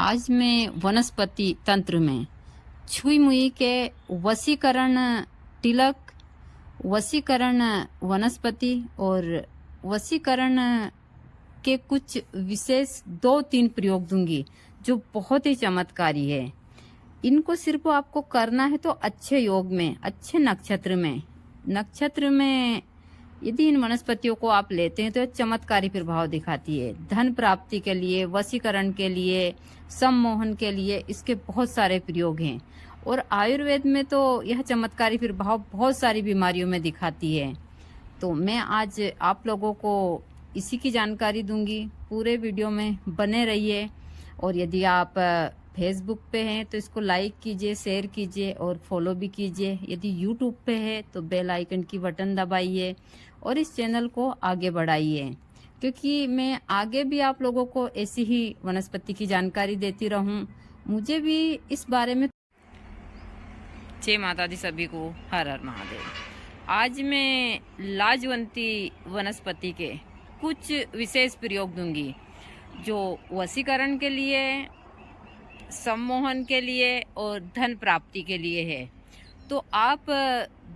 आज मैं वनस्पति तंत्र में छुई मुई के वशीकरण तिलक, वशीकरण वनस्पति और वशीकरण के कुछ विशेष 2-3 प्रयोग दूंगी जो बहुत ही चमत्कारी है। इनको सिर्फ आपको करना है तो अच्छे योग में, अच्छे नक्षत्र में यदि इन वनस्पतियों को आप लेते हैं तो चमत्कारी प्रभाव दिखाती है। धन प्राप्ति के लिए, वशीकरण के लिए, सम्मोहन के लिए इसके बहुत सारे प्रयोग हैं और आयुर्वेद में तो यह चमत्कारी प्रभाव बहुत सारी बीमारियों में दिखाती है। तो मैं आज आप लोगों को इसी की जानकारी दूंगी। पूरे वीडियो में बने रहिए और यदि आप फेसबुक पे हैं तो इसको लाइक कीजिए, शेयर कीजिए और फॉलो भी कीजिए। यदि यूट्यूब पे है तो बेल आइकन की बटन दबाइए और इस चैनल को आगे बढ़ाइए, क्योंकि मैं आगे भी आप लोगों को ऐसी ही वनस्पति की जानकारी देती रहूं। मुझे भी इस बारे में जय माता दी सभी को, हर हर महादेव। आज मैं लाजवंती वनस्पति के कुछ विशेष प्रयोग दूंगी जो वशीकरण के लिए, सम्मोहन के लिए और धन प्राप्ति के लिए है। तो आप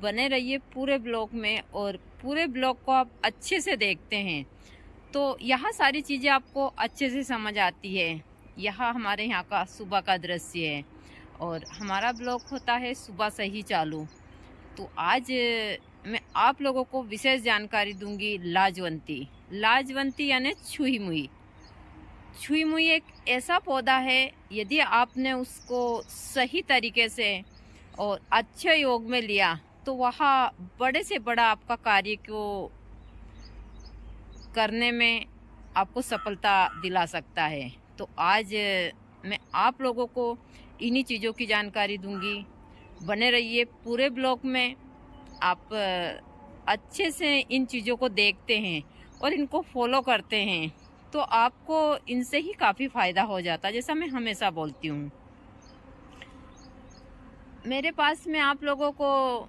बने रहिए पूरे ब्लॉग में और पूरे ब्लॉग को आप अच्छे से देखते हैं तो यहाँ सारी चीज़ें आपको अच्छे से समझ आती है। यहाँ हमारे यहाँ का सुबह का दृश्य है और हमारा ब्लॉग होता है सुबह से ही चालू। तो आज मैं आप लोगों को विशेष जानकारी दूंगी लाजवंती यानी छुई मुई एक ऐसा पौधा है, यदि आपने उसको सही तरीके से और अच्छे योग में लिया तो वह बड़े से बड़ा आपका कार्य को करने में आपको सफलता दिला सकता है। तो आज मैं आप लोगों को इन्हीं चीज़ों की जानकारी दूंगी। बने रहिए पूरे ब्लॉग में। आप अच्छे से इन चीज़ों को देखते हैं और इनको फॉलो करते हैं तो आपको इनसे ही काफ़ी फ़ायदा हो जाता है, जैसा मैं हमेशा बोलती हूँ। मेरे पास में आप लोगों को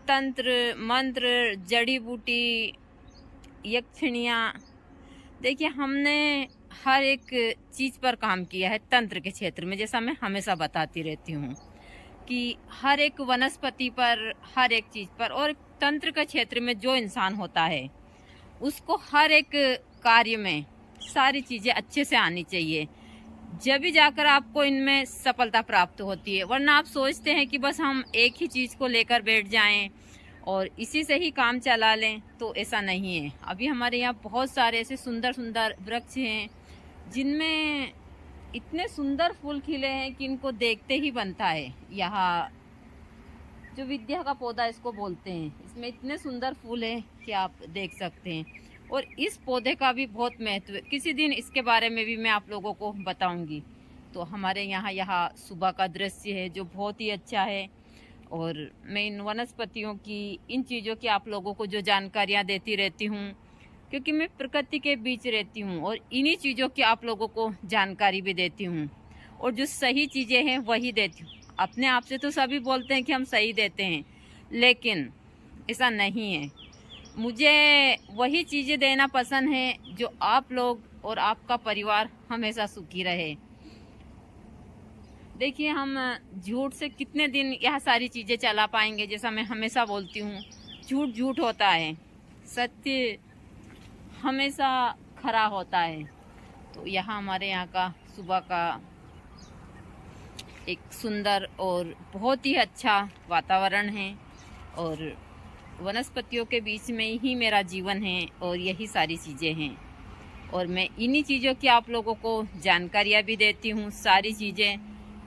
तंत्र, मंत्र, जड़ी बूटी, यक्षिणियाँ, देखिए हमने हर एक चीज़ पर काम किया है तंत्र के क्षेत्र में। जैसा मैं हमेशा बताती रहती हूँ कि हर एक वनस्पति पर, हर एक चीज़ पर, और तंत्र के क्षेत्र में जो इंसान होता है उसको हर एक कार्य में सारी चीज़ें अच्छे से आनी चाहिए, जब भी जाकर आपको इनमें सफलता प्राप्त होती है। वरना आप सोचते हैं कि बस हम एक ही चीज़ को लेकर बैठ जाएं और इसी से ही काम चला लें, तो ऐसा नहीं है। अभी हमारे यहाँ बहुत सारे ऐसे सुंदर सुंदर वृक्ष हैं जिनमें इतने सुंदर फूल खिले हैं कि इनको देखते ही बनता है। यहाँ जो विद्या का पौधा इसको बोलते हैं, इसमें इतने सुंदर फूल हैं कि आप देख सकते हैं। और इस पौधे का भी बहुत महत्व है, किसी दिन इसके बारे में भी मैं आप लोगों को बताऊंगी। तो हमारे यहाँ सुबह का दृश्य है जो बहुत ही अच्छा है और मैं इन वनस्पतियों की, इन चीज़ों की आप लोगों को जो जानकारियाँ देती रहती हूँ, क्योंकि मैं प्रकृति के बीच रहती हूँ और इन्हीं चीज़ों की आप लोगों को जानकारी भी देती हूँ और जो सही चीज़ें हैं वही देती हूँ। अपने आप से तो सभी बोलते हैं कि हम सही देते हैं, लेकिन ऐसा नहीं है। मुझे वही चीज़ें देना पसंद है जो आप लोग और आपका परिवार हमेशा सुखी रहे। देखिए हम झूठ से कितने दिन यह सारी चीज़ें चला पाएंगे। जैसा मैं हमेशा बोलती हूँ, झूठ होता है, सत्य हमेशा खरा होता है। तो यहाँ हमारे यहाँ का सुबह का एक सुंदर और बहुत ही अच्छा वातावरण है और वनस्पतियों के बीच में ही मेरा जीवन है और यही सारी चीज़ें हैं और मैं इन्हीं चीज़ों की आप लोगों को जानकारियाँ भी देती हूँ, सारी चीज़ें।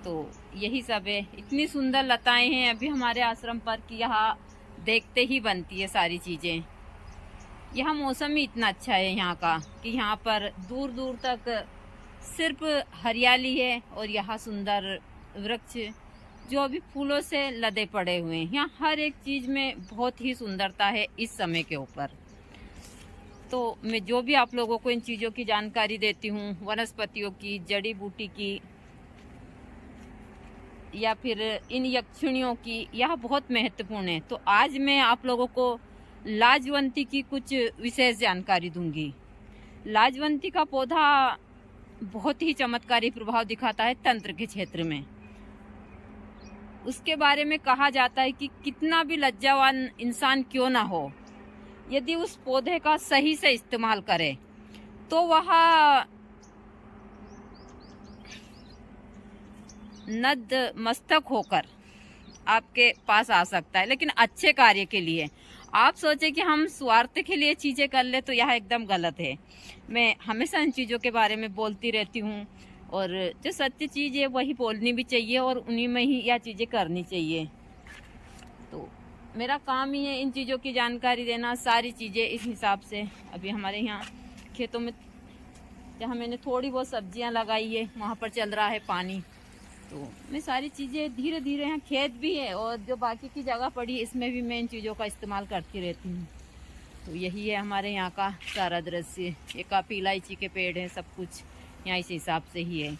तो यही सब है। इतनी सुंदर लताएं हैं अभी हमारे आश्रम पर कि यहाँ देखते ही बनती है सारी चीज़ें। यह मौसम ही इतना अच्छा है यहाँ का कि यहाँ पर दूर दूर तक सिर्फ हरियाली है और यहाँ सुंदर वृक्ष जो अभी फूलों से लदे पड़े हुए हैं। यहाँ हर एक चीज़ में बहुत ही सुंदरता है इस समय के ऊपर। तो मैं जो भी आप लोगों को इन चीज़ों की जानकारी देती हूँ, वनस्पतियों की, जड़ी बूटी की या फिर इन यक्षिणियों की, यह बहुत महत्वपूर्ण है। तो आज मैं आप लोगों को लाजवंती की कुछ विशेष जानकारी दूंगी। लाजवंती का पौधा बहुत ही चमत्कारी प्रभाव दिखाता है तंत्र के क्षेत्र में। उसके बारे में कहा जाता है कि कितना भी लज्जावान इंसान क्यों ना हो, यदि उस पौधे का सही से इस्तेमाल करे तो वह नद मस्तक होकर आपके पास आ सकता है, लेकिन अच्छे कार्य के लिए। आप सोचे कि हम स्वार्थ के लिए चीज़ें कर ले तो यह एकदम गलत है। मैं हमेशा इन चीज़ों के बारे में बोलती रहती हूँ, और जो सत्य चीज़ है वही बोलनी भी चाहिए और उन्हीं में ही यह चीज़ें करनी चाहिए। तो मेरा काम ही है इन चीज़ों की जानकारी देना, सारी चीज़ें इस हिसाब से। अभी हमारे यहाँ खेतों में जहाँ मैंने थोड़ी बहुत सब्जियाँ लगाई है वहाँ पर चल रहा है पानी, तो मैं सारी चीज़ें धीरे धीरे, यहाँ खेत भी है और जो बाकी की जगह पड़ी है इसमें भी मैं इन चीज़ों का इस्तेमाल करती रहती हूँ। तो यही है हमारे यहाँ का सारा दृश्य। ये काफ़ी इलायची के पेड़ हैं, सब कुछ यहाँ इस हिसाब से ही है।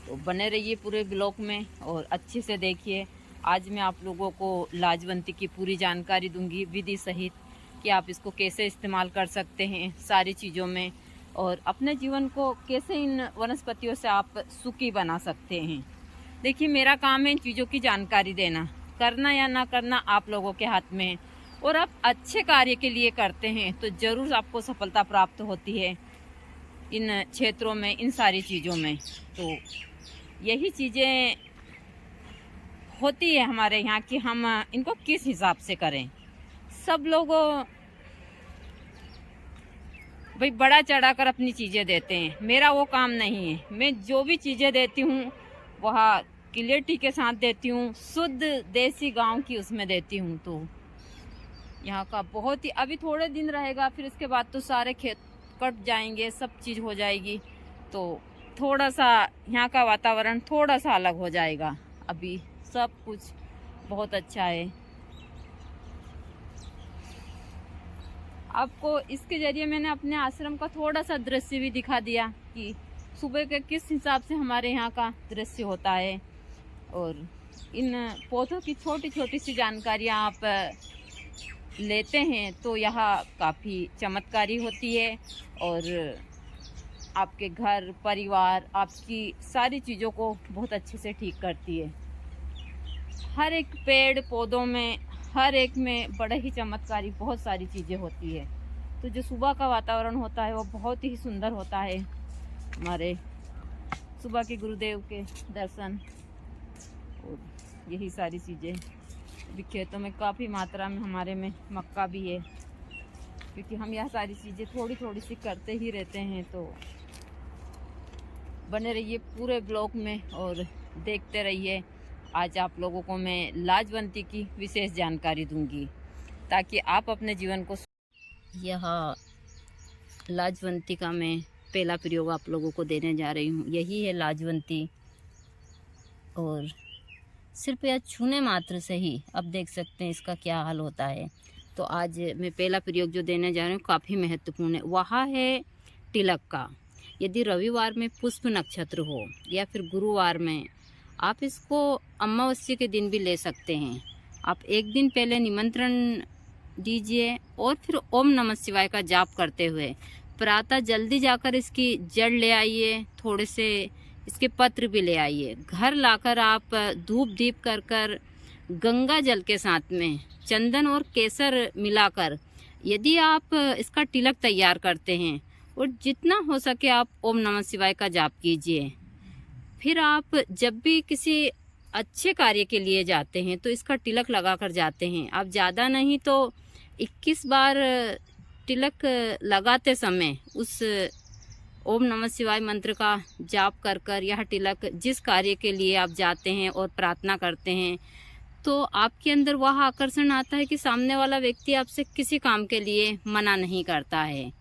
तो बने रहिए पूरे ब्लॉग में और अच्छे से देखिए। आज मैं आप लोगों को लाजवंती की पूरी जानकारी दूंगी विधि सहित, कि आप इसको कैसे इस्तेमाल कर सकते हैं सारी चीज़ों में, और अपने जीवन को कैसे इन वनस्पतियों से आप सुखी बना सकते हैं। देखिए, मेरा काम है इन चीज़ों की जानकारी देना, करना या ना करना आप लोगों के हाथ में है। और आप अच्छे कार्य के लिए करते हैं तो ज़रूर आपको सफलता प्राप्त होती है इन क्षेत्रों में, इन सारी चीज़ों में। तो यही चीज़ें होती है हमारे यहाँ कि हम इनको किस हिसाब से करें। सब लोगों भाई बड़ा चढ़ाकर अपनी चीज़ें देते हैं, मेरा वो काम नहीं है। मैं जो भी चीज़ें देती हूँ वह क्लियरिटी के साथ देती हूँ, शुद्ध देसी गांव की उसमें देती हूँ। तो यहाँ का बहुत ही, अभी थोड़े दिन रहेगा, फिर इसके बाद तो सारे खेत कट जाएंगे, सब चीज़ हो जाएगी। तो थोड़ा सा यहाँ का वातावरण थोड़ा सा अलग हो जाएगा। अभी सब कुछ बहुत अच्छा है। आपको इसके जरिए मैंने अपने आश्रम का थोड़ा सा दृश्य भी दिखा दिया कि सुबह के किस हिसाब से हमारे यहाँ का दृश्य होता है। और इन पौधों की छोटी छोटी सी जानकारियाँ आप लेते हैं तो यह काफ़ी चमत्कारी होती है, और आपके घर परिवार, आपकी सारी चीज़ों को बहुत अच्छे से ठीक करती है। हर एक पेड़ पौधों में, हर एक में बड़े ही चमत्कारी बहुत सारी चीज़ें होती है। तो जो सुबह का वातावरण होता है वो बहुत ही सुंदर होता है। हमारे सुबह के गुरुदेव के दर्शन और यही सारी चीज़ें। अभी खेतों में काफ़ी मात्रा में हमारे में मक्का भी है, क्योंकि हम यह सारी चीज़ें थोड़ी थोड़ी सी करते ही रहते हैं। तो बने रहिए पूरे ब्लॉग में और देखते रहिए। आज आप लोगों को मैं लाजवंती की विशेष जानकारी दूंगी ताकि आप अपने जीवन को, यह लाजवंती का मैं पहला प्रयोग आप लोगों को देने जा रही हूँ। यही है लाजवंती, और सिर्फ यह छूने मात्र से ही अब देख सकते हैं इसका क्या हाल होता है। तो आज मैं पहला प्रयोग जो देने जा रही हूँ काफ़ी महत्वपूर्ण है। वह है तिलक का। यदि रविवार में पुष्प नक्षत्र हो या फिर गुरुवार में, आप इसको अमावस्या के दिन भी ले सकते हैं। आप एक दिन पहले निमंत्रण दीजिए और फिर ओम नमः शिवाय का जाप करते हुए प्रातः जल्दी जाकर इसकी जड़ ले आइए, थोड़े से इसके पत्र भी ले आइए। घर लाकर आप धूप दीप कर कर गंगा जल के साथ में चंदन और केसर मिलाकर यदि आप इसका तिलक तैयार करते हैं और जितना हो सके आप ओम नमः शिवाय का जाप कीजिए। फिर आप जब भी किसी अच्छे कार्य के लिए जाते हैं तो इसका तिलक लगा कर जाते हैं। आप ज़्यादा नहीं तो 21 बार तिलक लगाते समय उस ओम नमः शिवाय मंत्र का जाप कर कर यह तिलक जिस कार्य के लिए आप जाते हैं और प्रार्थना करते हैं, तो आपके अंदर वह आकर्षण आता है कि सामने वाला व्यक्ति आपसे किसी काम के लिए मना नहीं करता है।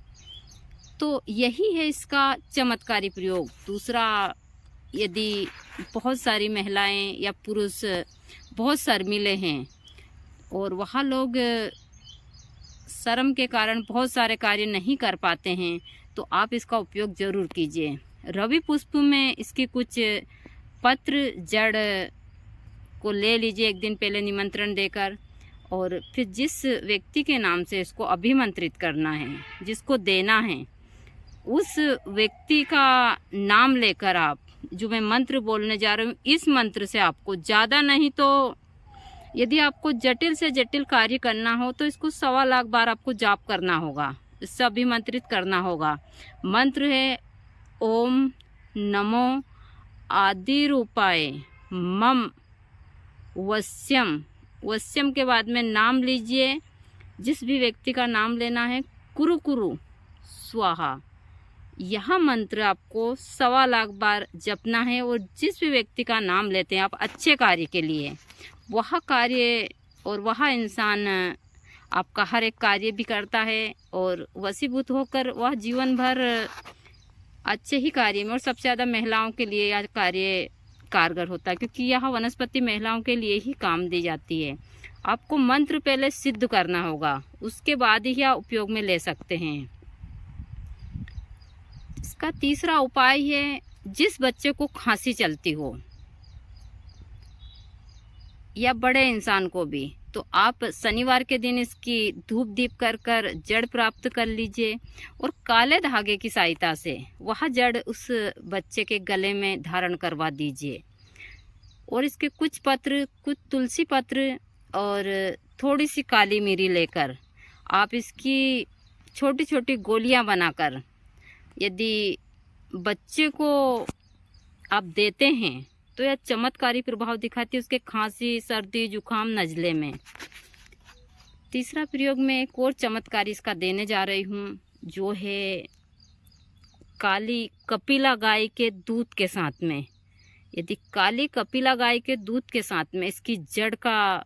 तो यही है इसका चमत्कारी प्रयोग। दूसरा, यदि बहुत सारी महिलाएं या पुरुष बहुत शर्मीले हैं और वह लोग शर्म के कारण बहुत सारे कार्य नहीं कर पाते हैं, तो आप इसका उपयोग ज़रूर कीजिए। रवि पुष्प में इसकी कुछ पत्र जड़ को ले लीजिए एक दिन पहले निमंत्रण देकर, और फिर जिस व्यक्ति के नाम से इसको अभिमंत्रित करना है, जिसको देना है, उस व्यक्ति का नाम लेकर आप, जो मैं मंत्र बोलने जा रही हूँ, इस मंत्र से आपको ज़्यादा नहीं तो यदि आपको जटिल से जटिल कार्य करना हो तो इसको 1.25 लाख बार आपको जाप करना होगा, इससे अभिमंत्रित करना होगा। मंत्र है ओम नमो आदि रूपाय मम वश्यम। वश्यम के बाद में नाम लीजिए, जिस भी व्यक्ति का नाम लेना है, कुरु कुरु स्वाहा। यह मंत्र आपको 1.25 लाख बार जपना है और जिस भी व्यक्ति का नाम लेते हैं आप अच्छे कार्य के लिए, वह कार्य और वह इंसान आपका हर एक कार्य भी करता है और वशीभूत होकर वह जीवन भर अच्छे ही कार्य में, और सबसे ज़्यादा महिलाओं के लिए यह कार्य कारगर होता है, क्योंकि यह वनस्पति महिलाओं के लिए ही काम दी जाती है। आपको मंत्र पहले सिद्ध करना होगा, उसके बाद ही यह उपयोग में ले सकते हैं। इसका तीसरा उपाय है, जिस बच्चे को खांसी चलती हो या बड़े इंसान को भी, तो आप शनिवार के दिन इसकी धूप दीप कर कर जड़ प्राप्त कर लीजिए और काले धागे की सहायता से वह जड़ उस बच्चे के गले में धारण करवा दीजिए। और इसके कुछ पत्र, कुछ तुलसी पत्र और थोड़ी सी काली मिरी लेकर आप इसकी छोटी छोटी गोलियां बनाकर यदि बच्चे को आप देते हैं तो यह चमत्कारी प्रभाव दिखाती है उसके खांसी, सर्दी, जुकाम, नज़ले में। तीसरा प्रयोग में एक और चमत्कारी इसका देने जा रही हूँ, जो है काली कपिला गाय के दूध के साथ में। यदि काली कपिला गाय के दूध के साथ में इसकी जड़ का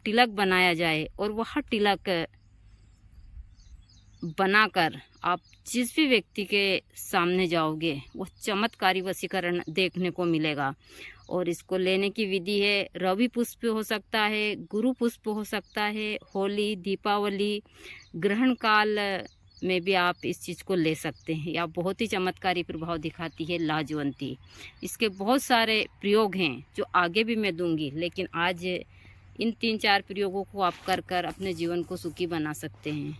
तिलक बनाया जाए और वह तिलक बनाकर आप जिस भी व्यक्ति के सामने जाओगे वह चमत्कारी वशीकरण देखने को मिलेगा। और इसको लेने की विधि है, रवि पुष्प हो सकता है, गुरु पुष्प हो सकता है, होली, दीपावली, ग्रहण काल में भी आप इस चीज़ को ले सकते हैं। यह बहुत ही चमत्कारी प्रभाव दिखाती है लाजवंती। इसके बहुत सारे प्रयोग हैं जो आगे भी मैं दूंगी, लेकिन आज इन 3-4 प्रयोगों को आप कर कर अपने जीवन को सुखी बना सकते हैं।